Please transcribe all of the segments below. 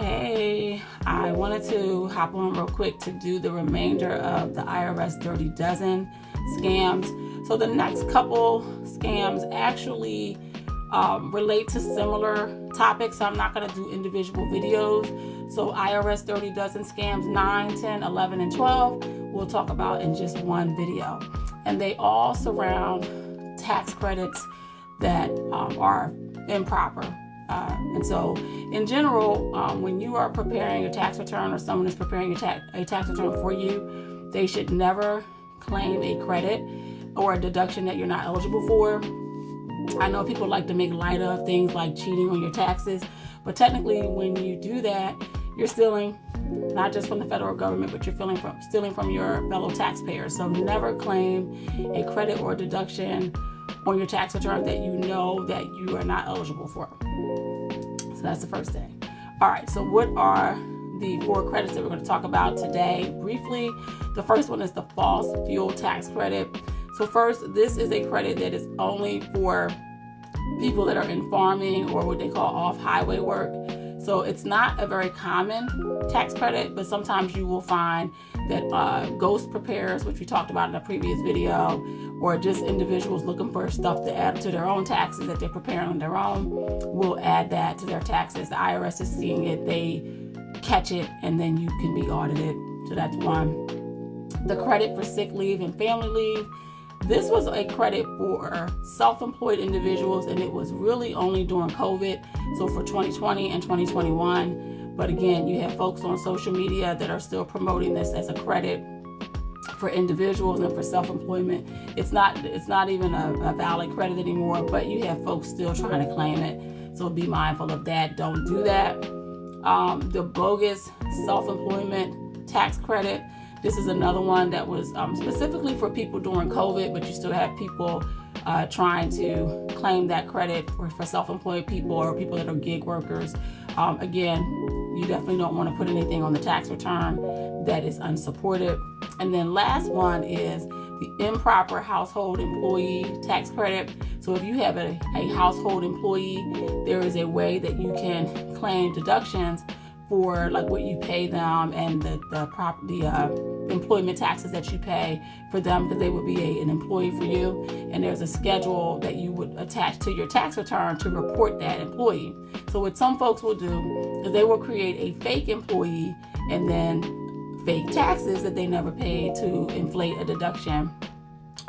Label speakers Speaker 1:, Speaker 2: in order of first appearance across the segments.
Speaker 1: Hey, I wanted to hop on real quick to do the remainder of the IRS Dirty Dozen scams. So the next couple scams actually relate to similar topics. So I'm not going to do individual videos. So IRS Dirty Dozen scams 9, 10, 11, and 12 we'll talk about in just one video. And they all surround tax credits that are improper. And so in general, when you are preparing a tax return or someone is preparing a tax return for you, they should never claim a credit or a deduction that you're not eligible for. I know people like to make light of things like cheating on your taxes, but technically when you do that, you're stealing not just from the federal government, but you're stealing from your fellow taxpayers. So never claim a credit or a deduction on your tax return that you know that you are not eligible for. So that's the first thing. All right, so what are the 4 credits that we're going to talk about today? Briefly, the first one is the false fuel tax credit. So first, this is a credit that is only for people that are in farming or what they call off-highway work. So it's not a very common tax credit, but sometimes you will find that ghost preparers, which we talked about in a previous video, or just individuals looking for stuff to add to their own taxes that they're preparing on their own, will add that to their taxes. The IRS is seeing it, they catch it, and then you can be audited. So that's one. The credit for sick leave and family leave. This was a credit for self-employed individuals, and it was really only during COVID, so for 2020 and 2021. But again, you have folks on social media that are still promoting this as a credit for individuals and for self-employment. It's not even a valid credit anymore, but you have folks still trying to claim it. So be mindful of that. Don't do that. The bogus self-employment tax credit. This is another one that was specifically for people during COVID, but you still have people trying to claim that credit for self-employed people or people that are gig workers. Again, you definitely don't want to put anything on the tax return that is unsupported. And then last one is the improper household employee tax credit. So if you have a household employee, there is a way that you can claim deductions for like what you pay them and the employment taxes that you pay for them, because they would be an employee for you. And there's a schedule that you would attach to your tax return to report that employee. So what some folks will do is they will create a fake employee and then fake taxes that they never paid to inflate a deduction,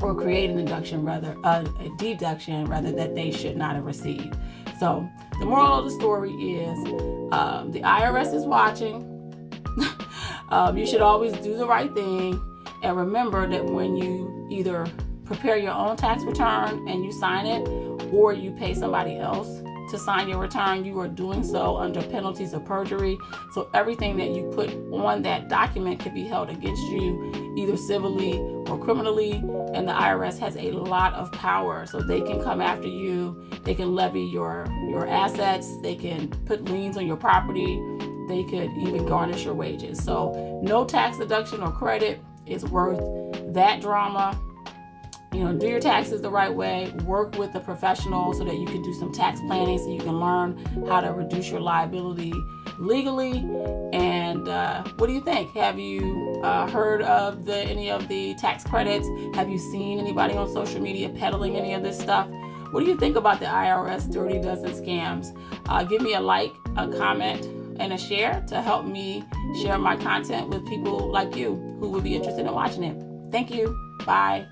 Speaker 1: or create a deduction rather that they should not have received. So the moral of the story is the IRS is watching. You should always do the right thing, and remember that when you either prepare your own tax return and you sign it, or you pay somebody else to sign your return, you are doing so under penalties of perjury. So everything that you put on that document could be held against you, either civilly or criminally, and the IRS has a lot of power. So they can come after you, they can levy your assets, they can put liens on your property, they could even garnish your wages. So no tax deduction or credit is worth that drama. Do your taxes the right way, work with a professional so that you can do some tax planning, so you can learn how to reduce your liability legally. And what do you think? Have you heard of any of the tax credits? Have you seen anybody on social media peddling any of this stuff? What do you think about the IRS Dirty Dozen scams? Give me a like, a comment, and a share to help me share my content with people like you who would be interested in watching it. Thank you. Bye.